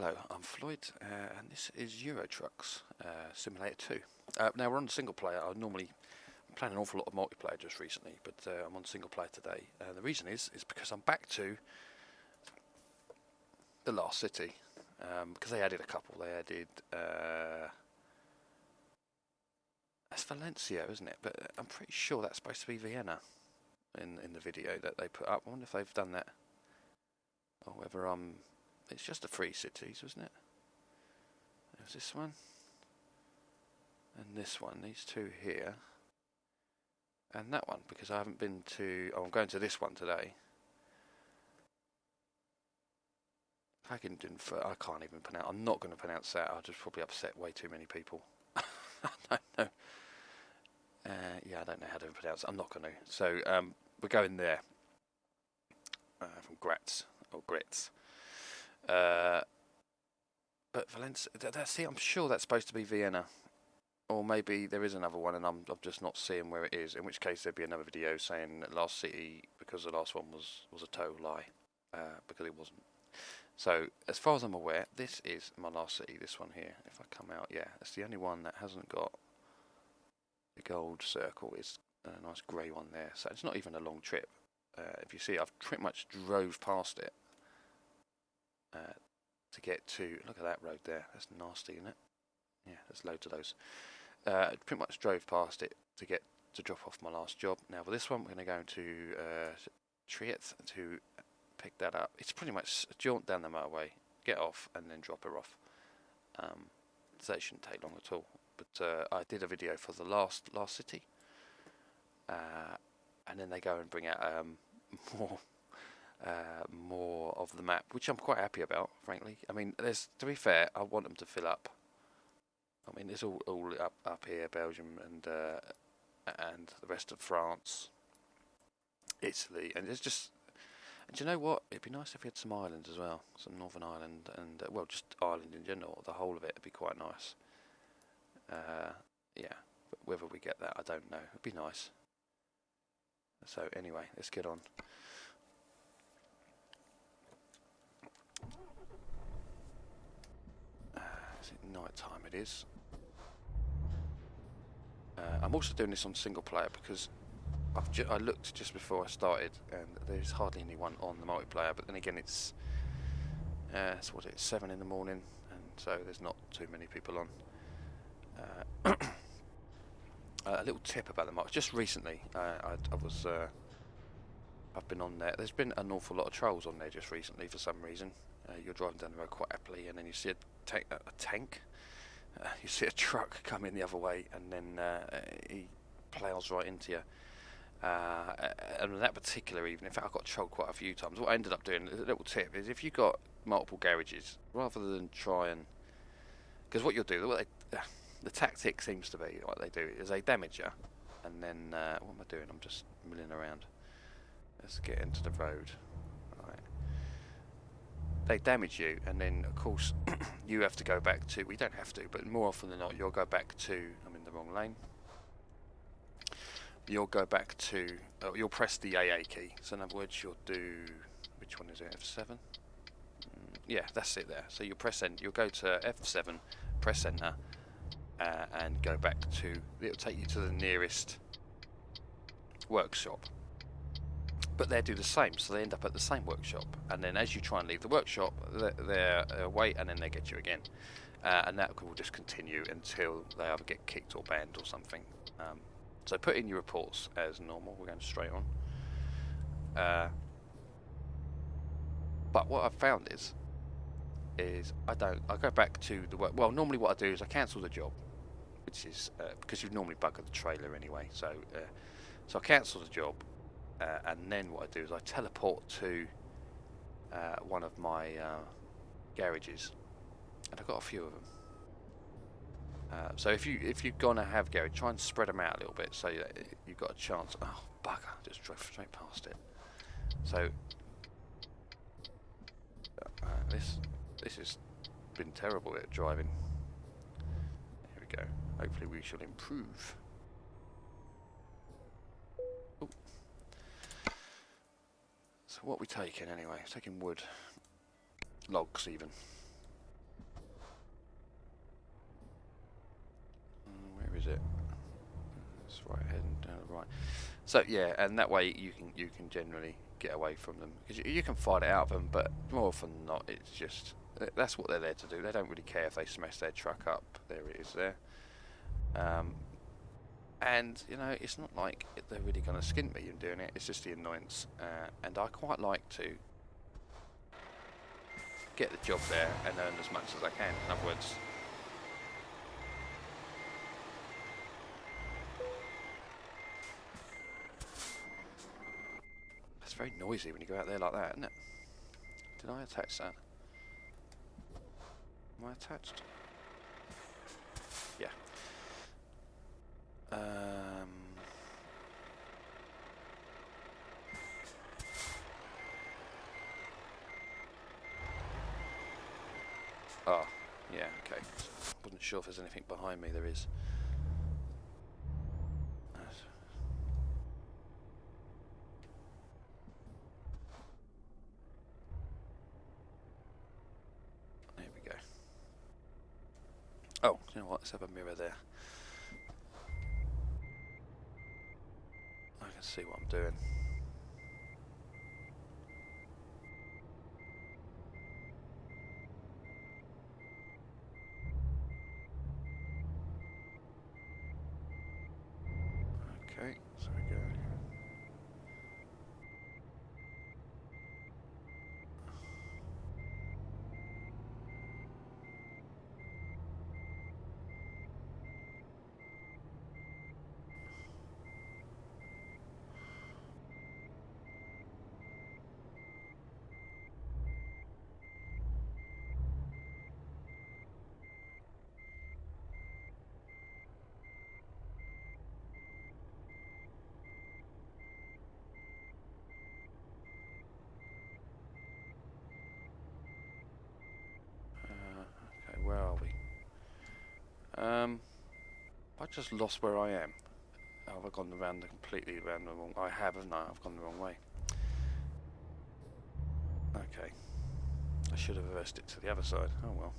Hello, I'm Floyd, and this is Euro Trucks Simulator 2. Now we're on single player. I normally plan an awful lot of multiplayer just recently, but I'm on single player today. The reason is because I'm back to the last city, because they added a couple. They added that's Valencia, isn't it? But I'm pretty sure that's supposed to be Vienna in the video that they put up. I wonder if they've done that, or whether it's just the three cities, wasn't it? There's this one, and this one, these two here, and that one, because I haven't been to, I'm going to this one today. I can't even pronounce, I'm not going to pronounce that, I'll just probably upset way too many people. I don't know. Yeah, I don't know how to pronounce it, I'm not going to. So, we're going there, from Graz, or Gritz. But Valencia, see, I'm sure that's supposed to be Vienna, or maybe there is another one and I'm just not seeing where it is, in which case there'd be another video saying last city, because the last one was a total lie, because it wasn't. So as far as I'm aware, this is my last city, this one here. If I come out, yeah, it's the only one that hasn't got the gold circle. It's a nice grey one there, so it's not even a long trip. If you see, I've pretty much drove past it to get to, look at that road there, that's nasty, isn't it? Yeah, there's loads of those. Pretty much drove past it to drop off my last job. Now for this one, we're going to go to Triet to pick that up. It's pretty much a jaunt down the motorway, get off, and then drop her off. So it shouldn't take long at all. But I did a video for the last city, and then they go and bring out more of the map, which I'm quite happy about, frankly. I mean, to be fair, I want them to fill up. I mean, it's all up here, Belgium and the rest of France, Italy, and it's just. And do you know what? It'd be nice if we had some islands as well, some Northern Ireland, and well, just Ireland in general. The whole of it would be quite nice. Yeah, but whether we get that, I don't know. It'd be nice. So anyway, let's get on. Is it night time? It is. I'm also doing this on single player because I looked just before I started, and there's hardly anyone on the multiplayer. But then again, it's 7 in the morning, and so there's not too many people on. A little tip about the multiplayer. Just recently, I've been on there. There's been an awful lot of trolls on there just recently for some reason. You're driving down the road quite happily, and then you see a tank. You see a truck coming the other way, and then he plows right into you. And on that particular evening, in fact, I got trolled quite a few times. What I ended up doing, a little tip, is if you've got multiple garages, rather than try and... Because what you'll do, the tactic seems to be, what they do, is they damage you, and then... what am I doing? I'm just milling around. Let's get into the road. Right. They damage you, and then, of course, you have to go back to... We don't have to, but more often than not, you'll go back to... I'm in the wrong lane. You'll go back to, you'll press the AA key. So in other words, you'll do, which one is it, F7? Yeah, that's it there. So you'll press enter, you'll go to F7, press enter, and go back to, it'll take you to the nearest workshop. But they do the same, so they end up at the same workshop. And then as you try and leave the workshop, they're away, and then they get you again. And that will just continue until they either get kicked or banned or something. So put in your reports as normal. We're going straight on. But what I've found is I go back to the work. Well, normally what I do is I cancel the job, which is because you normally bugger the trailer anyway. So I cancel the job, and then what I do is I teleport to one of my garages, and I've got a few of them. So if you're gonna have garage, try and spread them out a little bit so you've got a chance. Oh bugger! Just drove straight past it. So this has been terrible at driving. Here we go. Hopefully we shall improve. Ooh. So what are we taking anyway? We're taking wood, logs even. is it? It's right heading down the right. So yeah, and that way you can generally get away from them, because you can fight it out of them, but more often than not, it's just that's what they're there to do. They don't really care if they smash their truck up. There it is there. And you know, it's not like they're really going to skint me in doing it. It's just the annoyance, and I quite like to get the job there and earn as much as I can. In other words, it's very noisy when you go out there like that, isn't it? Did I attach that? Am I attached? Yeah. Oh, yeah, okay. Wasn't sure if there's anything behind me. There is. There we go. Oh, you know what? Let's have a mirror there. I can see what I'm doing. Okay, so we go. Okay, where are we? I just lost where I am. Oh, have I gone completely around the wrong? I have, haven't I? I've gone the wrong way. Okay. I should have reversed it to the other side. Oh well.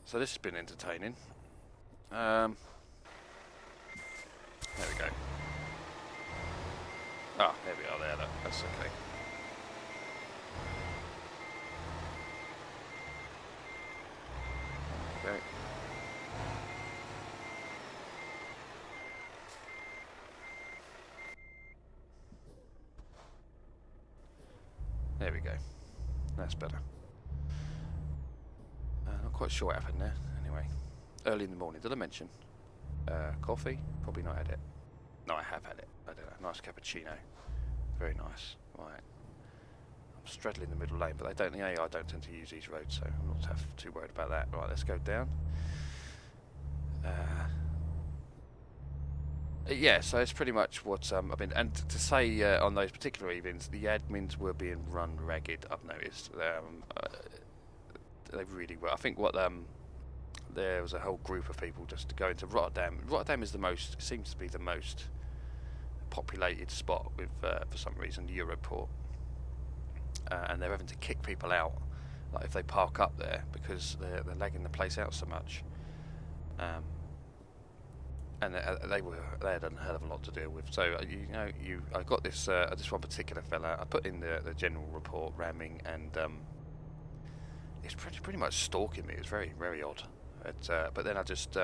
So this has been entertaining. There we go. Ah, there we are there, that's okay. Okay. There we go. That's better. Not quite sure what happened there. Anyway, early in the morning. Did I mention coffee? Probably not had it. No, I have had it. I don't know. Nice cappuccino. Very nice. Right. I'm straddling the middle lane, but I don't tend to use these roads, so I'm not too worried about that. Right, let's go down. Yeah, so it's pretty much what I've been, and to say on those particular evenings, the admins were being run ragged. I've noticed they really were. I think there was a whole group of people just going to Rotterdam. Rotterdam is seems to be the most populated spot with, for some reason, Europort, and they're having to kick people out, like if they park up there, because they're lagging the place out so much. And they had a hell of a lot to deal with. So I got this one particular fella. I put in the general report ramming, and it's pretty much stalking me. It's very, very odd. But then I just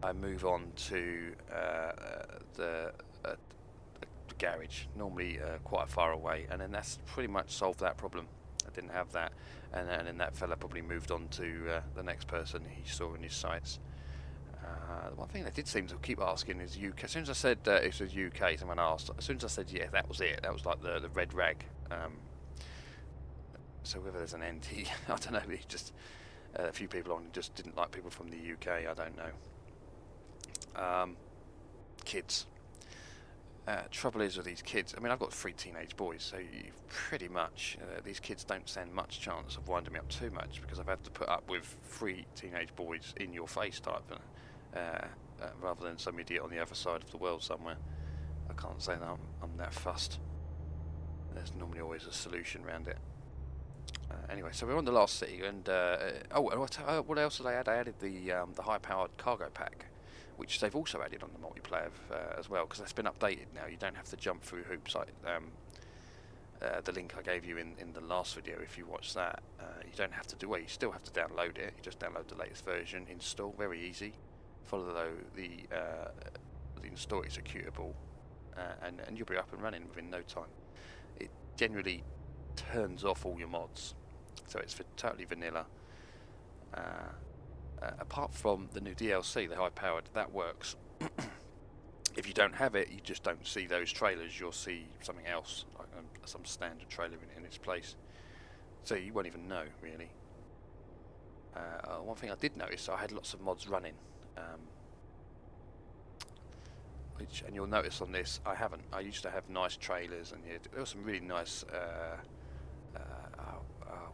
I move on to the garage, normally quite far away, and then that's pretty much solved that problem. I didn't have that, and then that fella probably moved on to the next person he saw in his sights. The one thing they did seem to keep asking is UK. As soon as I said it was UK, someone asked. As soon as I said yeah, that was it. That was like the red rag. So whether there's an NT, I don't know. Just a few people on just didn't like people from the UK. I don't know. Kids. Trouble is with these kids. I mean, I've got 3 teenage boys, so pretty much these kids don't stand much chance of winding me up too much, because I've had to put up with 3 teenage boys in your face type, rather than some idiot on the other side of the world somewhere. I can't say that I'm that fussed. There's normally always a solution around it. Anyway, so we're on the last city, and what else did they add? They added the high-powered cargo pack, which they've also added on the multiplayer as well, because that's been updated now. You don't have to jump through hoops like the link I gave you in the last video. If you watch that, you don't have to do it. You still have to download it. You just download the latest version, install, very easy. Follow the install executable, and you'll be up and running within no time. It generally turns off all your mods, so it's for totally vanilla. Apart from the new DLC, the high-powered, that works. If you don't have it, you just don't see those trailers. You'll see something else, like some standard trailer in its place. So you won't even know, really. One thing I did notice, I had lots of mods running, and you'll notice on this, I haven't. I used to have nice trailers, and there were some really nice.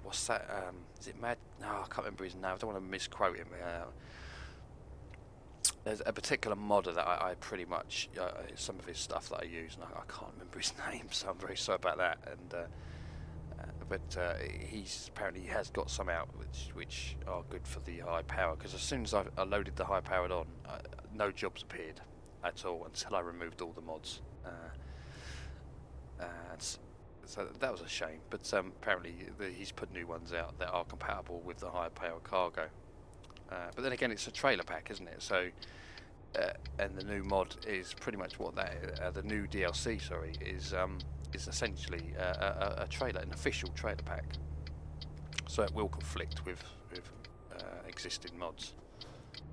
What's that? Is it Mad? No, I can't remember his name. I don't want to misquote him. There's a particular modder that I pretty much some of his stuff that I use, and I can't remember his name, so I'm very sorry about that. And but he's apparently he has got some out which are good for the high power. Because as soon as I loaded the high powered on, no jobs appeared at all until I removed all the mods. So that was a shame, but apparently he's put new ones out that are compatible with the higher power cargo. But then again, it's a trailer pack, isn't it? So, and the new mod is pretty much what that. The new DLC, sorry, is essentially a trailer, an official trailer pack. So it will conflict with existing mods.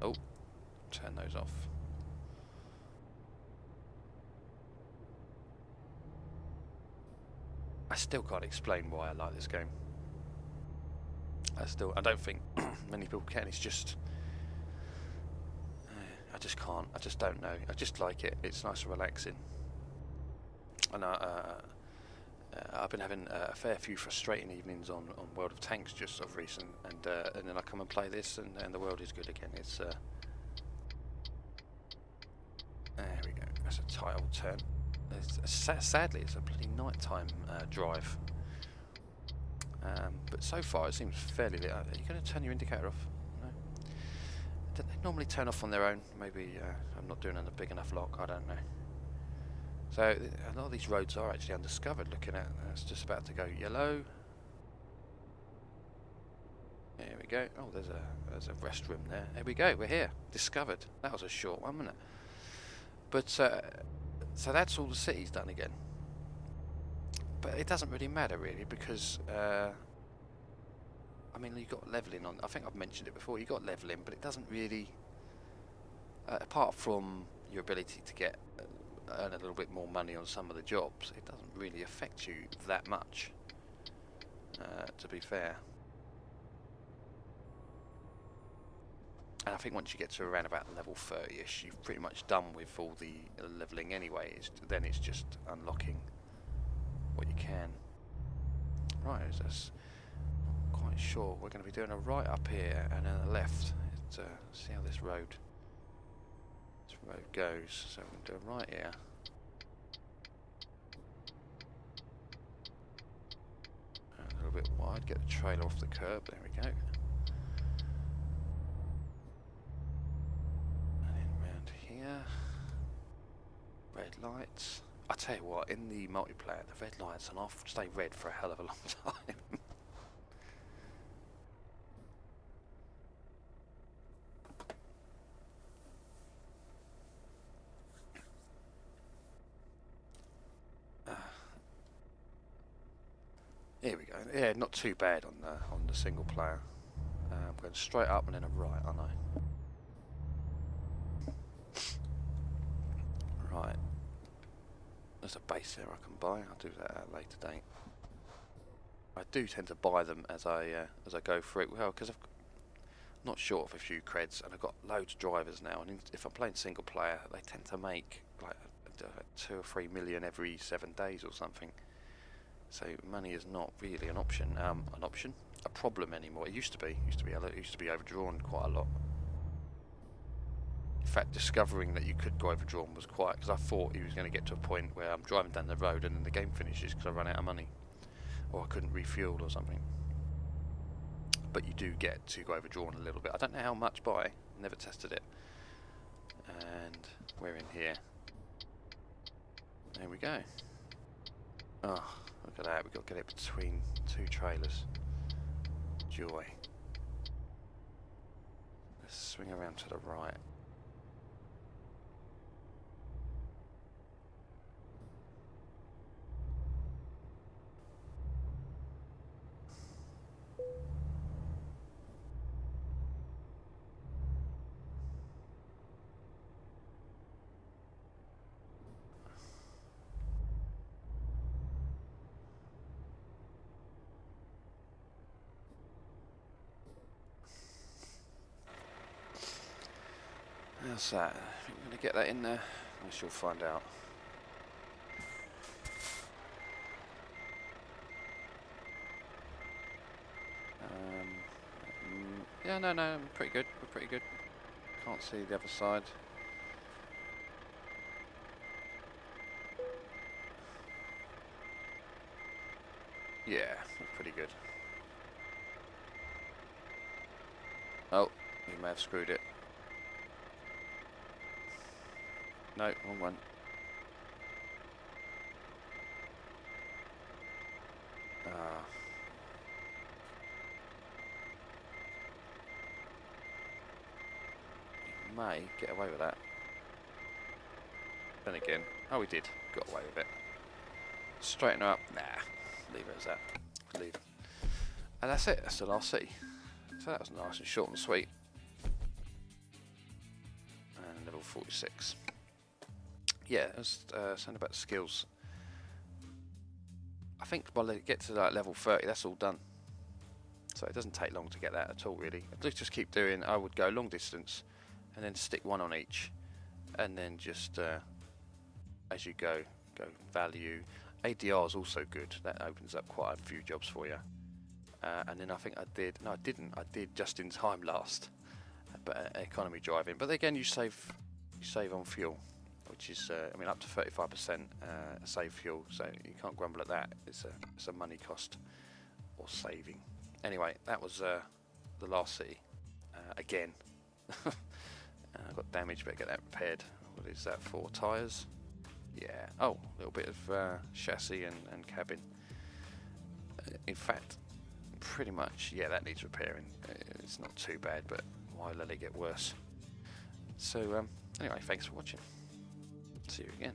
Oh, turn those off. I still can't explain why I like this game. I don't think many people can. It's just, I just can't. I just don't know. I just like it. It's nice and relaxing. And I've been having a fair few frustrating evenings on World of Tanks just of recent, and then I come and play this, and the world is good again. It's there we go. That's a tight old turn. Sadly, it's a bloody nighttime drive. But so far it seems fairly lit. Are you going to turn your indicator off? No. Don't they normally turn off on their own? Maybe I'm not doing a big enough lock. I don't know. So a lot of these roads are actually undiscovered. Looking at, it's just about to go yellow. There we go. Oh, there's a restroom there. There we go. We're here. Discovered. That was a short one, wasn't it? But so that's all the city's done again. But it doesn't really matter, really, because I mean, you got leveling on. I think I've mentioned it before. You got leveling, but it doesn't really, apart from your ability to earn a little bit more money on some of the jobs, it doesn't really affect you that much. To be fair. And I think once you get to around about level 30ish, you've pretty much done with all the leveling anyway. Then it's just unlocking what you can. Right, that's not quite sure. We're going to be doing a right up here and then a left. See how this road goes. So we're going to do a right here. A little bit wide. Get the trailer off the curb. There we go. Red lights. I tell you what, in the multiplayer, the red lights and I'll stay red for a hell of a long time. Here we go. Yeah, not too bad on the single player. I'm going straight up and then a right, aren't I? Right. There's a base there I can buy. I'll do that at a later date. I do tend to buy them as I go through it. Well, because I'm not short of a few creds, and I've got loads of drivers now. And if I'm playing single player, they tend to make like 2 or 3 million every 7 days or something. So money is not really an option. A problem anymore. It used to be. It used to be overdrawn quite a lot. In fact, discovering that you could go overdrawn was quite, because I thought he was going to get to a point where I'm driving down the road and then the game finishes because I run out of money, or I couldn't refuel or something. but you do get to go overdrawn a little bit. I don't know how much by, never tested it. And we're in here. There we go. Oh, look at that, we've got to get it between two trailers. Joy. Let's swing around to the right. How's that? I think we're going to get that in there. We shall find out. Yeah, no, I'm pretty good. We're pretty good. Can't see the other side. Yeah, we're pretty good. Oh, we may have screwed it. No, wrong one. May get away with that. Then again, oh, we did. Got away with it. Straighten her up. Nah, leave it as that. Leave it. And that's it. That's the last city. So that was nice and short and sweet. And level 46. Yeah, let's something about the skills. I think by they get to like level 30, that's all done. So it doesn't take long to get that at all, really. Let's just keep doing. I would go long distance, and then stick one on each, and then just as you go value. ADR is also good. That opens up quite a few jobs for you. And then I think I did. No, I didn't. I did just in time last, but economy driving. But again, you save on fuel, which is I mean up to 35% save fuel. So you can't grumble at that. It's a money cost or saving. Anyway, that was the last city. Again, I got damaged. Better get that repaired. What is that for? Tyres? Yeah. Oh, a little bit of chassis and cabin. In fact, pretty much, yeah, that needs repairing. It's not too bad, but why let it get worse? So, anyway, thanks for watching. See you again.